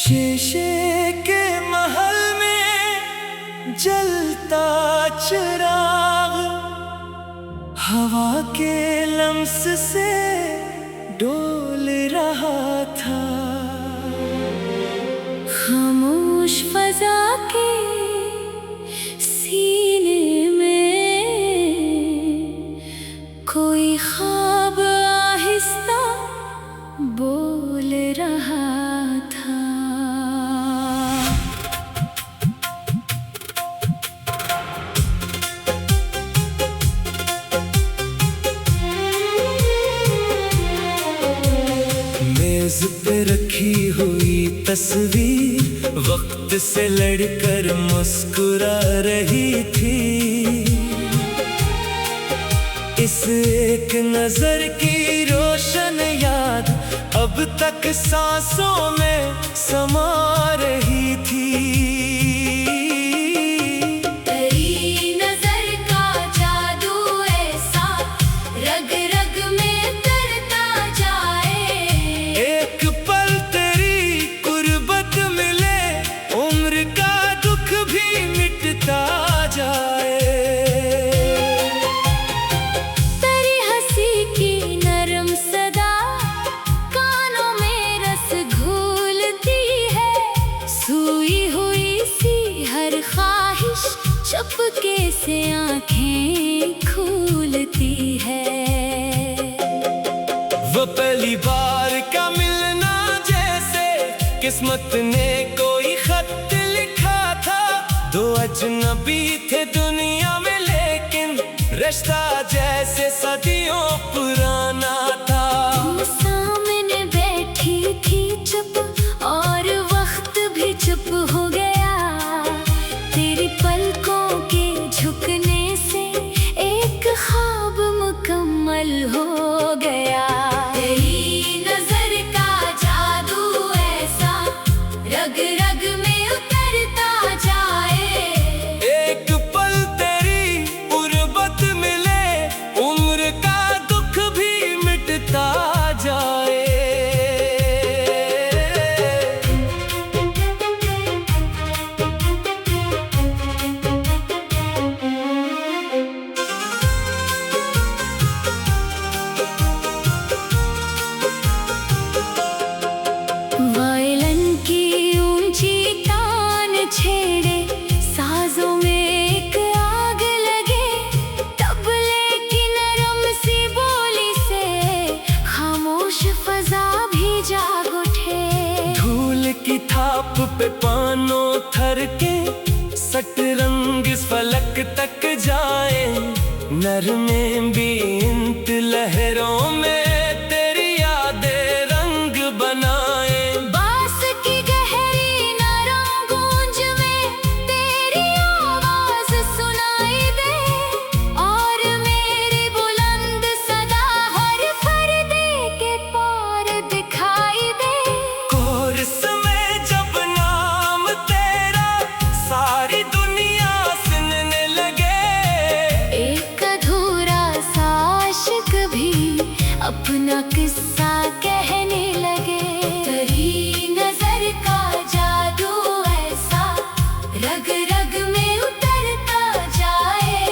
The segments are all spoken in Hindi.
शीशे के महल में जलता चिराग हवा के लम्स से डोल रहा था। खामोश फजा के सीने में कोई ख्वाब आहिस्ता बोल रहा था। मेज पे रखी हुई तस्वीर वक्त से लड़कर मुस्कुरा रही थी। इस एक नजर की रोशन याद अब तक सांसों में समा रही थी। तेरी नजर का जादू ऐसा रग रग में तरता जाए। एक पल तेरी कुर्बत मिले उम्र का दुख भी मिटता जाए। तेरी हंसी की नरम सदा कानों में रस घोलती है। सोई हुई सी हर ख्वाहिश चुपके से आंखें खोलती है। वो पहली बार का मिलना जैसे किस्मत ने कोई खत लिखा था। दो अजनबी थे दुनिया में लेकिन रिश्ता जैसे सदियों पुराना था। तुम सामने बैठी थी चुप और वक्त भी चुप हो गया। तेरी पलकों के झुकने से एक ख्वाब मुकम्मल हो गया। तेरी नजर का जादू ऐसा रग रग में उतरता जाए। एक पल तेरी उर्बत मिले उम्र का दुख भी मिटता जाए। वायलन की ऊंची तान छेड़े साजों में एक आग लगे। तबले की नरम सी बोली से खामोश फजा भी जाग उठे। धूल की थाप पे पानों थर के सतरंग इस फलक तक जाए। नरमे बींत लहरों में तेरी यादें रंग बनाए। बांस की गहरी नरम गूंज में तेरी आवाज सुनाई दे। और मेरी बुलंद सदा हर पर्दे के पार दिखाई दे। कोरस में जब नाम तेरा सारी दुनिया सुनने लगे। एक अधूरा सा आशिक भी अपना किस्सा कहने लगे। तेरी नजर का जादू ऐसा रग रग में उतरता जाए।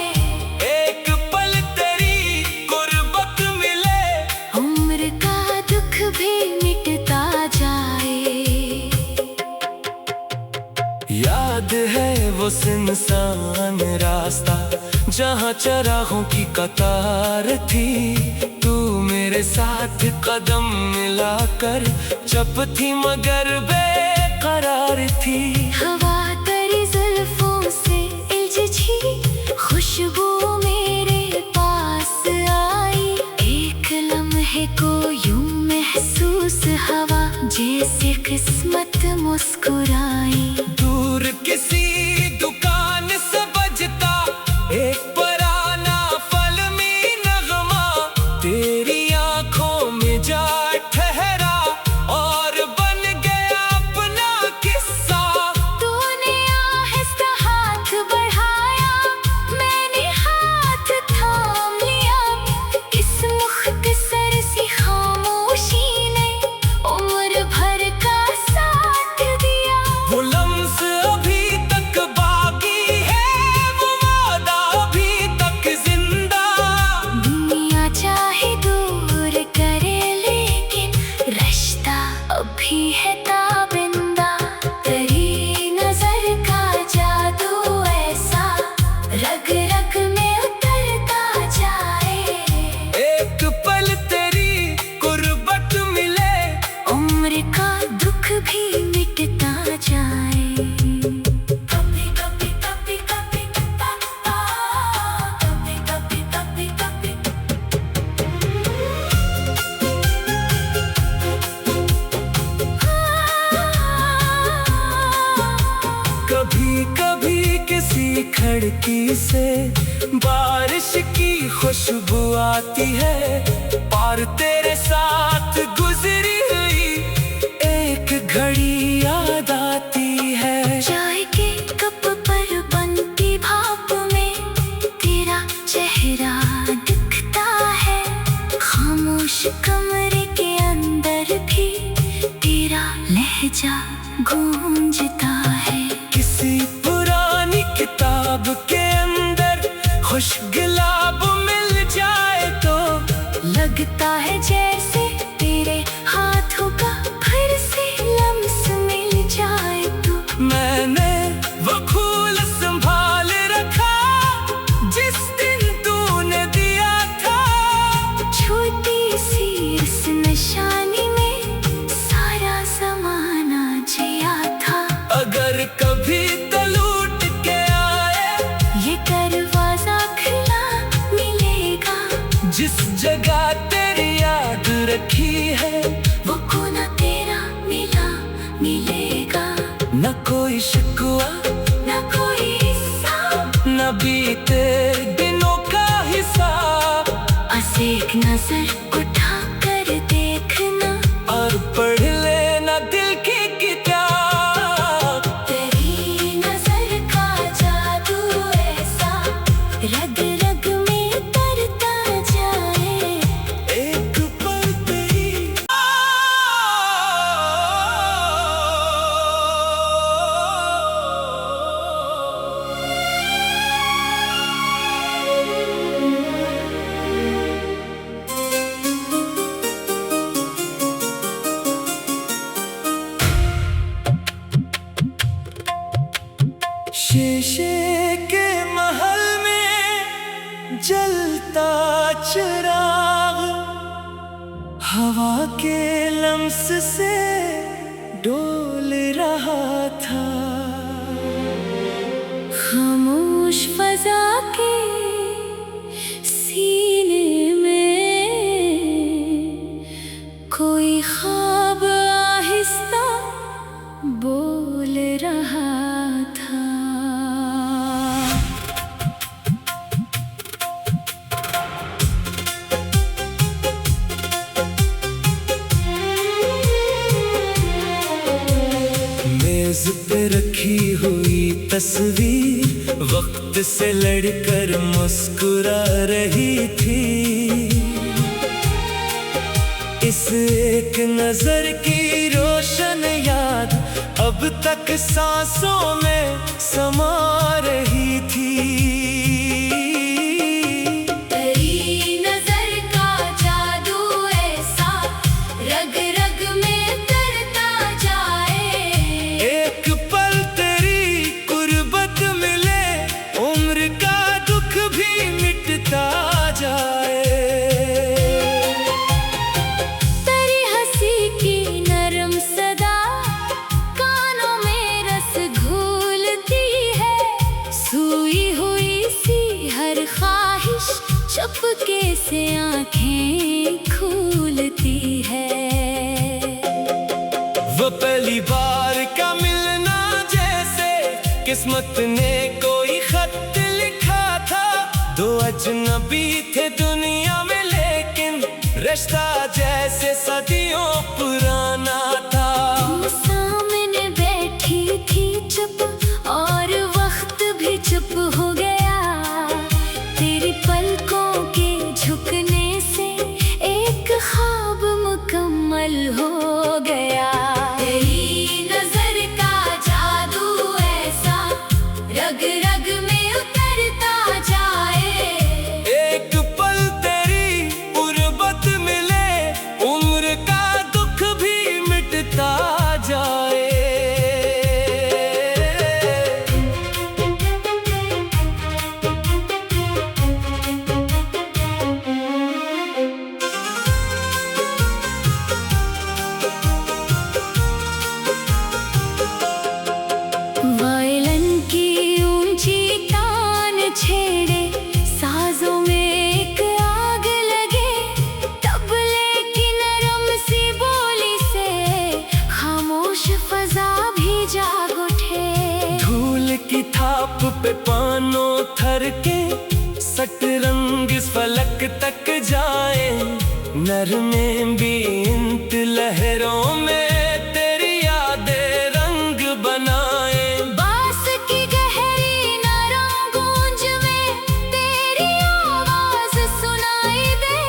एक पल तेरी गुर्बत मिले उम्र का दुख भी मिटता जाए। याद है वो सुनसान रास्ता जहाँ चरागों की कतार थी। तू मेरे साथ कदम मिलाकर चुप थी मगर बेकरार थी। हवा तेरी जुल्फों से इल्झी खुशबू मेरे पास आई। एक लम्हे को यूं महसूस हवा जैसे किस्मत मुस्कुराई। दूर किसी दुकान से बजता एक पुराना फलमी नगमा तेरी आंखों में जा ठहरा और बन गया अपना किस्सा। तूने आहिस्ता हाथ बढ़ाया मैंने हाथ थाम लिया। इस मुख्तसर सी खामोशी ने उम्र भर का साथ दिया। खिड़की से बारिश की खुशबू आती है। और तेरे साथ गुजरी हुई एक घड़ी याद आती है। चाय के कप पर बनती भाप में तेरा चेहरा दिखता है। खामोश कमरे के अंदर भी तेरा लहजा गूंजता है। किसी पुरानी किताब के अंदर खुश गुलाब मिल जाए तो लगता है जैसे तेरे हाथों का फिर से लम्स मिल जाए तो। मैंने वो फूल संभाल रखा जिस दिन तूने दिया था। छोटी सी इस निशानी में सारा ज़माना जिया था। अगर कभी तो लूट के आए ये दरवाजा खुला मिलेगा। जिस जगह तेरी याद रखी है वो कोना तेरा मिला मिलेगा। न कोई शिकवा ना कोई हिसाब, न बीते दिनों का हिसाब। बस एक नजर उठा कर देखना और पढ़ लेना दिल की किताब। तेरी नजर का जादू ऐसा रग रग में उतरता जाए। एक पल तेरी शीशे के महल में जलता चिराग हवा के लम्स से डोल रहा था। खामोश फजा के सीने में कोई ख्वाब आहिस्ता बोल रहा था। मेज पे रखी हुई तस्वीर वक्त से लड़कर मुस्कुरा रही थी। इस एक नजर की रोशन याद अब तक सांसों में समा रही थी। तेरी नजर का जादू ऐसा रग रग में उतरता जाए। एक पल तेरी कुर्बत मिले उम्र का दुख भी मिटता जाए। तेरी हंसी की नरम सदा कानों में रस घोलती है। सूई हुई सी हर ख्वाहिश चुपके से आंखें खोलती है। वो पहली बार का मिलना जैसे किस्मत ने कोई खत लिखा था। दो अजनबी थे दुनिया में लेकिन रिश्ता जैसे सदियों पुराना था। तुम सामने बैठी थी चुप और वक्त भी चुप हो गया। तेरी पलकों के झुकने से एक ख्वाब मुकम्मल हो गया। तेरी नजर का जादू ऐसा रग रग में उतरता जाए। एक पल तेरी उर्बत मिले उम्र का दुख भी मिट धड़के सतरंग इस फलक तक जाए, नरमें भी इंत लहरों में तेरी यादें रंग बनाए। बांस की गहरी नरम गूंज में तेरी आवाज सुनाई दे,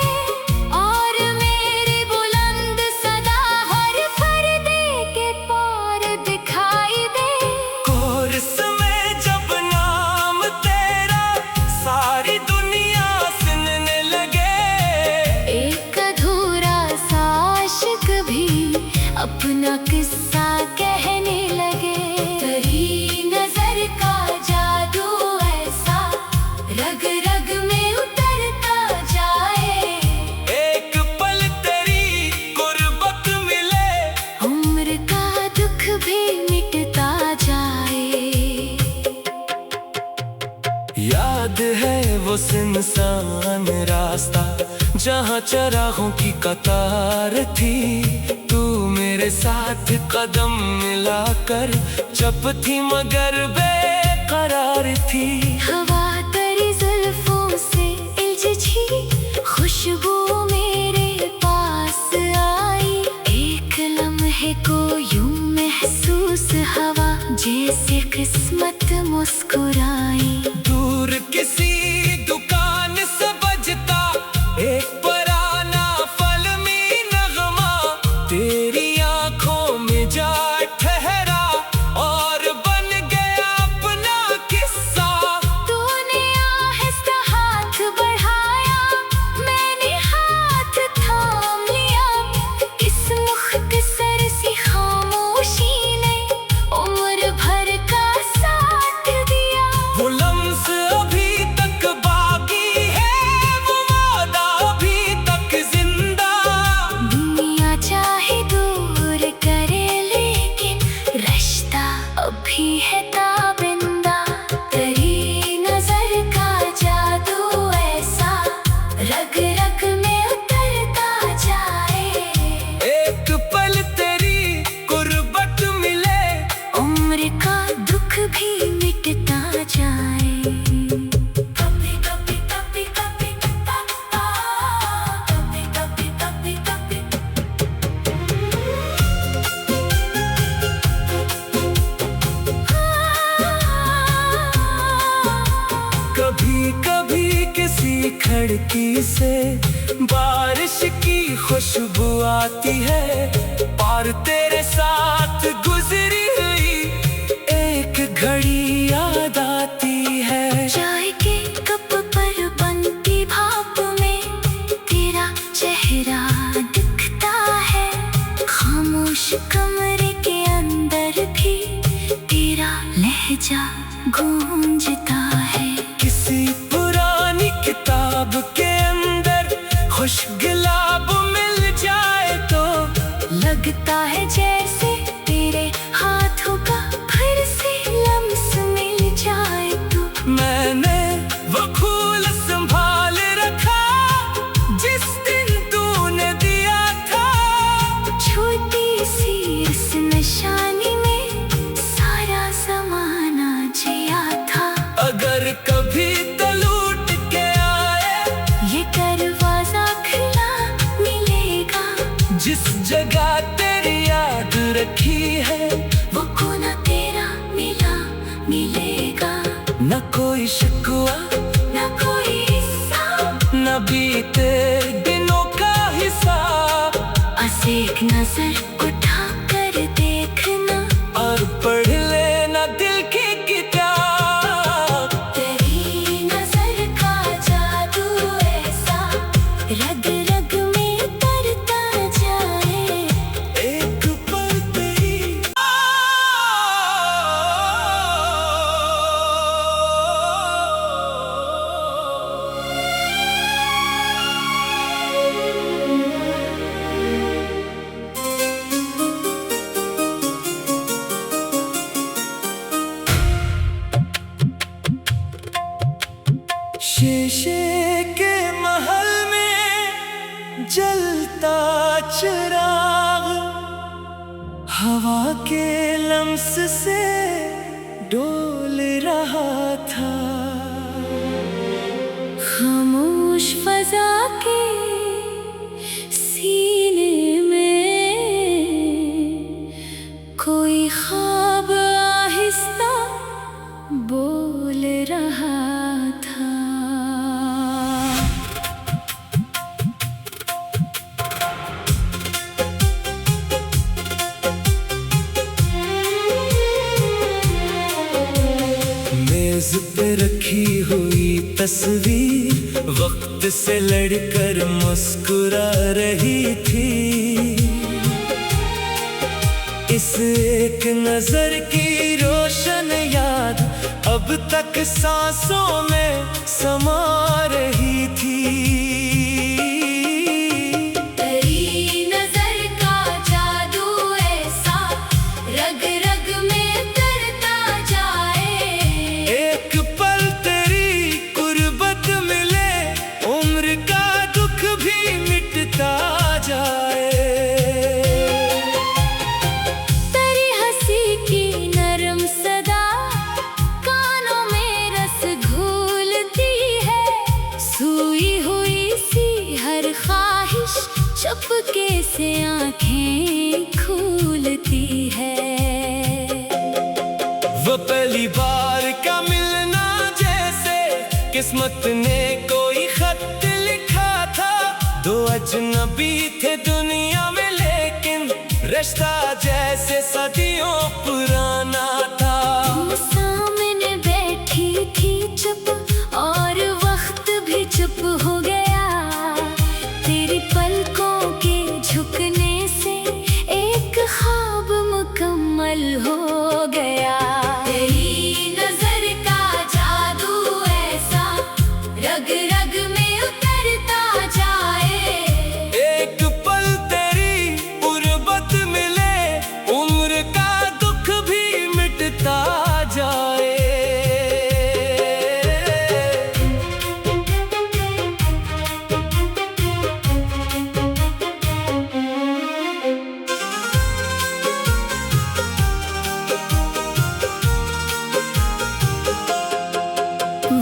और मेरी बुलंद सदा हर पर्दे के पार दिखाई दे। कोरस में जब नाम तेरा सारी दुनिया सुनने लगे, एक अधूरा सा आशिक भी अपना किस्सा कहने लगे। तेरी नजर का जादू ऐसा रग रग में उतरता जाए, एक पल तेरी गुर्बत मिले, उम्र का दुख भी मिटता जाए। याद है वो सुनसान रास्ता जहाँ चराहों की कतार थी, तू मेरे साथ कदम मिलाकर चुप थी मगर बेकरार थी। हवा तेरी जुल्फों से इल्झी, खुशबू मेरे पास आई, एक लम्हे को यूं महसूस हवा जैसे किस्मत मुस्कुराई। दूर किसी दुकान से बजता एक पुराना फिल्मी नगमा, तेरी आंखों में जा ठहरा और बन गया अपना किस्सा। तूने आहिस्ता हाथ बढ़ाया, मैंने हाथ थाम लिया, इस मुख्तसर सी खामोशी ने उम्र भर का साथ दिया। वो लम्स अभी तक बाकी है, वो वादा अभी तक जिंदा। दुनिया चाहे दूर करे लेकिन रिश्ता अभी है ताबिंदा। तेरी नजर का जादू ऐसा रग रग में उतरता जाए, एक पल तेरी गुर्बत मिले, उम्र का दुख भी मिटता जाए। कभी कभी कभी कभी कभी कभी कभी कभी कभी कभी किसी खिड़की से बारिश की खुशबू आती है, पार तेरे साथ गुजरी हुई एक घड़ी याद आती है। चाय के कप पर बनती भाप में तेरा चेहरा दिखता है, खामोश कमरे के अंदर भी तेरा लहजा गूंजता है। किसी पुरानी किताब के अंदर खुश गुलाब मिल जाए तो लगता है जैसे तेरे हाथों का फिर से लम्स मिल जाए तो। मैंने वो फूल संभाल रखा जिस दिन तूने दिया था, छोटी सी इस निशानी में सारा जमाना जिया था। अगर कभी तो लूट के आए, ये दरवाजा खुला मिलेगा, जिस जगह तेरी याद रखी है, वो कोना तेरा मिला मिलेगा। न कोई शिकवा ना कोई हिसाब, न बीते दिनों का हिसाब, बस एक नजर उठा कर देखना और पढ़ लेना दिल की किताब। तेरी नजर का जादू ऐसा रग रग में उतरता जाए, एक पल तेरी शीशे के महल में जलता चिराग, हवा के लम्स से डोल रहा था। खामोश फजा के सीने में कोई ख्वाब आहिस्ता बोल रहा था। मेज पे रखी हुई तस्वीर वक्त से लड़कर मुस्कुरा रही थी। इस एक नजर की रोशन याद अब तक सांसों में समा रही थी। तेरी नजर का जादू ऐसा रग रग में तरता जाए। एक पल तेरी कुर्बत मिले उम्र का दुख भी मिटता जाए। तेरी हंसी की नरम सदा कानों में रस घोलती है। सोई हुई सी हर ख्वाहिश चुपके से आंखें खोलती है। वो पहली बार का मिलना जैसे किस्मत ने कोई खत लिखा था। दो अजनबी थे दुनिया में लेकिन रिश्ता जैसे सदियों पुराना था। तुम सामने बैठी थी चुप और वक्त भी चुप हो गया। तेरी पलकों के झुकने से एक ख्वाब मुकम्मल हो गया। तेरी नजर का जादू ऐसा रग रग में उतरता जाए। एक पल तेरी गुर्बत मिले उम्र का दुख भी मिटता जाए।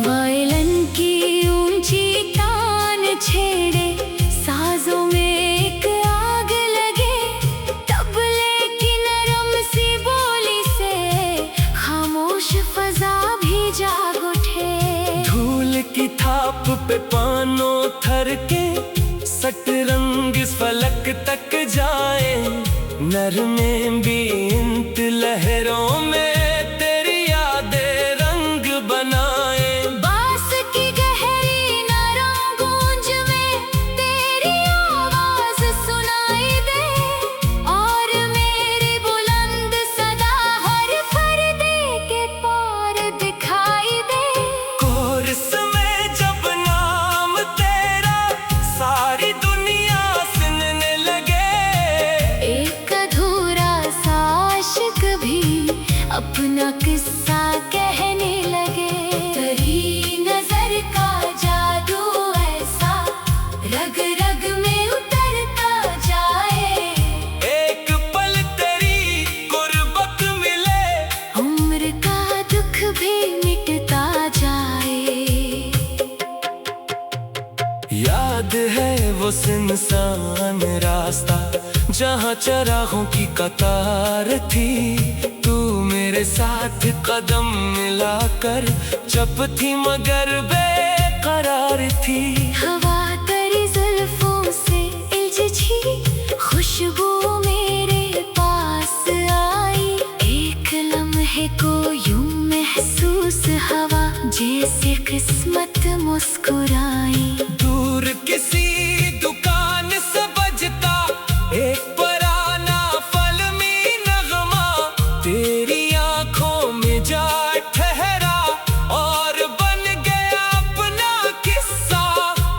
वायलन की ऊंची तान छेड़े साजों में एक आग लगे। तबले की नरम सी बोली से खामोश फजा भी जाग उठे। धूल की थाप पे पानों थर के सतरंग इस फलक तक जाए। नरमे भी इंत लहरों में तेरी यादें रंग बनाए। बांस की गहरी नरम गूंज में तेरी आवाज सुनाई दे। और मेरी बुलंद सदा हर पर्दे के पार दिखाई दे। कोरस में जब नाम तेरा सारी दुनिया सुनने लगे। एक अधूरा सा आशिक भी अपना किस्सा कहने लगे। तेरी नजर का जादू ऐसा रग रग में उतरता जाए। एक पल तेरी गुर्बत मिले उम्र का दुख भी मिटता जाए। याद है वो सुनसान रास्ता जहाँ चरागों की कतार थी। तू मेरे साथ कदम मिलाकर चुप थी मगर बेकरार थी। हवा तेरी जुल्फों से इल्झी खुशबू मेरे पास आई। एक लम्हे को यूं महसूस हवा जैसे किस्मत मुस्कुराई। दूर किसी दुकान से बजता एक पुराना फलमी नगमा तेरी आंखों में जा ठहरा और बन गया अपना किस्सा।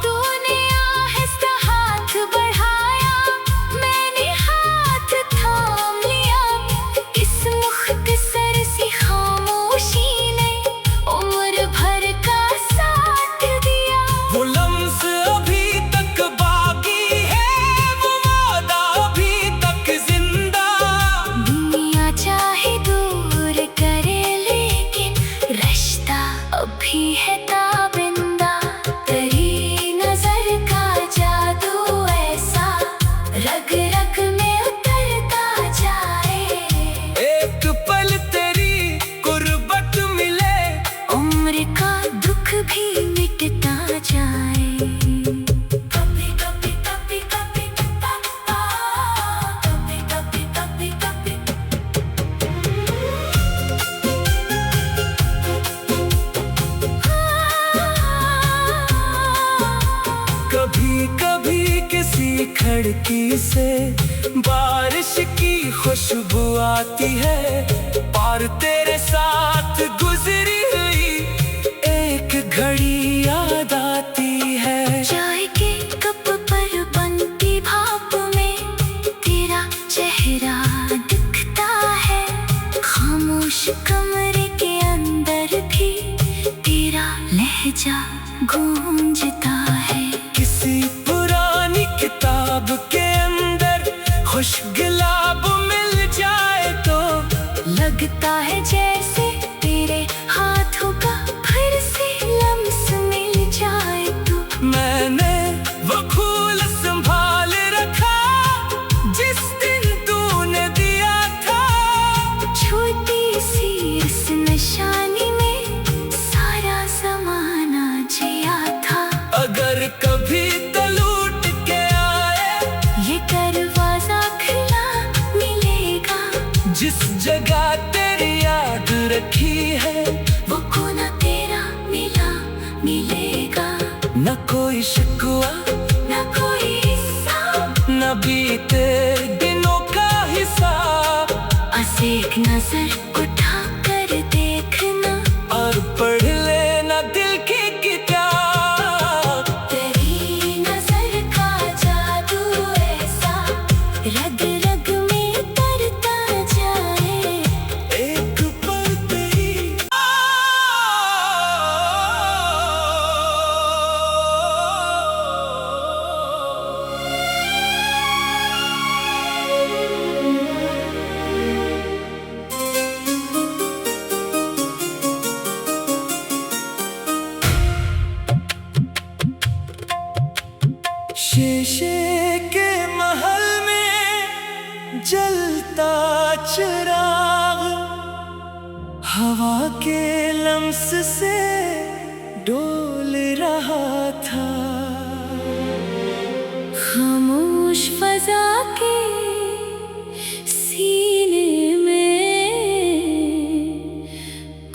तूने आहिस्ता हाथ बढ़ाया, मैंने हाथ थाम लिया। इस मुख्तसर सी खामोशी ने उम्र भर का साथ दिया। वो लम्हा खिड़की से बारिश की खुशबू आती है। पार तेरे साथ गुजरी हुई एक घड़ी याद आती है। चाय के कप पर बनती भाप में तेरा चेहरा दिखता है। खामोश कमरे के अंदर भी तेरा लहजा गूंजता है। किसी पुरानी किताब के अंदर खुश गुलाब मिल जाए तो लगता है जैसे तेरे हाथों का फिर से लम्स मिल जाए तो। मैंने वो फूल संभाल रखा जिस दिन तूने दिया था। छोटी सी इस निशानी में सारा जमाना जिया था। अगर कभी तो लूट के आए ये दरवाजा खुला मिलेगा। जिस जगह तेरी याद रखी है वो कोना तेरा मिला मिलेगा। न कोई शिकवा न कोई हिसाब, न बीते दिनों का हिसाब। बस एक नजर उठा कर देखना और पढ़ लेना दिल की किताब। तेरी नजर का जादू ऐसा रग रग में उतरता जाए। एक पल तेरी शीशे के महल में जलता चिराग हवा के लम्स से डोल रहा था। खामोश फजा के सीने में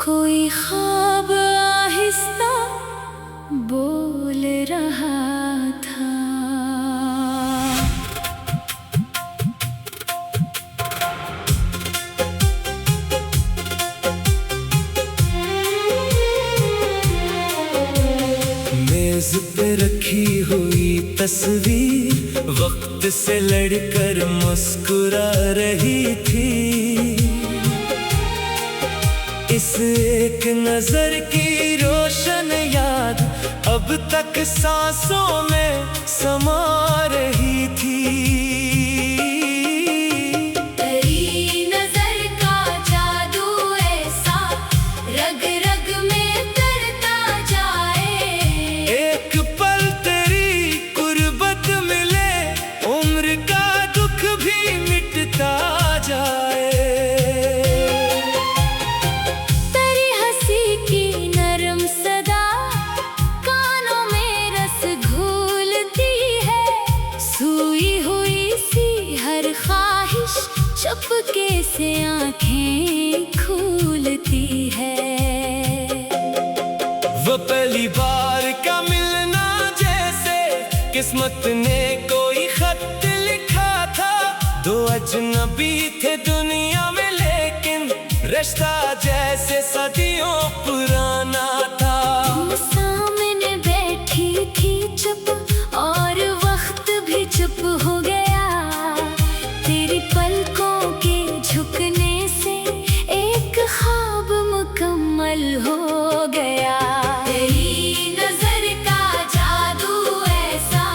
कोई ख्वाब आहिस्ता बोल रहा था। मेज पे रखी हुई तस्वीर वक्त से लड़कर मुस्कुरा रही थी। इस एक नजर की रोशन याद अब तक सांसों में समा रही थी। तेरी नजर का जादू ऐसा रग रग में उतरता जाए। एक पल तेरी कुर्बत मिले उम्र का दुख भी मिटता जाए। तेरी हंसी की नरम सदा कानों में रस घोलती है। सोई हुई सी हर ख्वाहिश चुपके से आंखें खोलती है। वो पहली बार का मिलना जैसे किस्मत ने कोई खत लिखा था। दो अजनबी थे दुनिया में लेकिन रिश्ता जैसे सदियों पुराना था। तुम सामने बैठी थी चुप और वक्त भी चुप हो गया। तेरी पलकों के झुकने से एक ख्वाब मुकम्मल हो गया। तेरी नजर का जादू ऐसा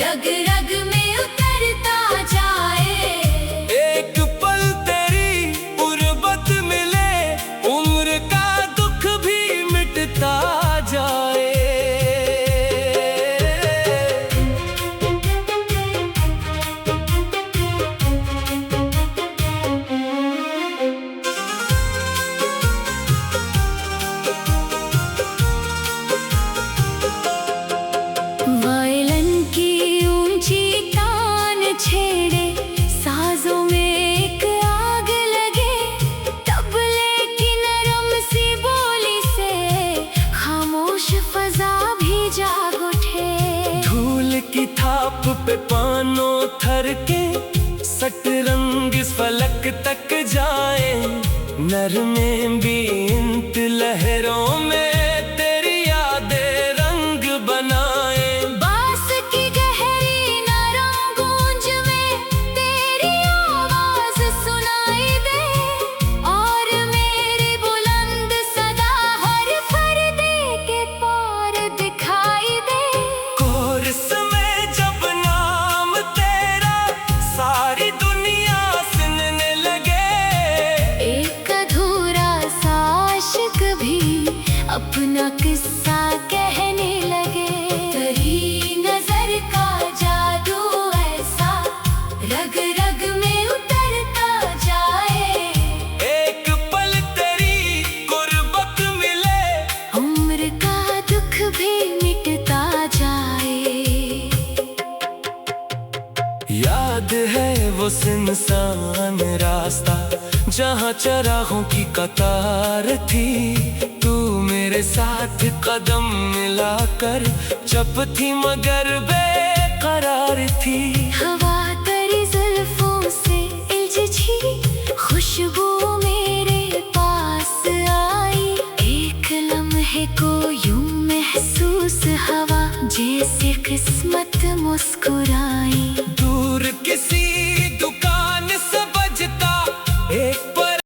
रग रग में उतरता जाए। एक पल तेरी उर्बत मिले उम्र का मानो थर के सतरंग इस फलक तक जाए, नरमे बींत लहरों में तेरी यादें रंग बनाए। बांस की गहरी नरम गूंज में तेरी आवाज सुनाई दे, और मेरी बुलंद सदा हर पर्दे के पार दिखाई दे। कोरस में जब नाम तेरा सारी दुनिया सुनने लगे, एक अधूरा सा आशिक भी अपना किस्सा कहने लगे। तेरी नजर का जादू ऐसा रग रग में उतरता जाए, एक पल तेरी गुर्बत मिले, उम्र का दुख भी मिटता जाए। याद है वो सुनसान रास्ता जहाँ चरागों की कतार थी, तू मेरे साथ कदम मिलाकर चुप थी मगर बेकरार थी। हवा तेरी जुल्फों से इल्झी, खुशबू मेरे पास आई, एक लम्हे को यूं महसूस हवा जैसे किस्मत मुस्कुराई।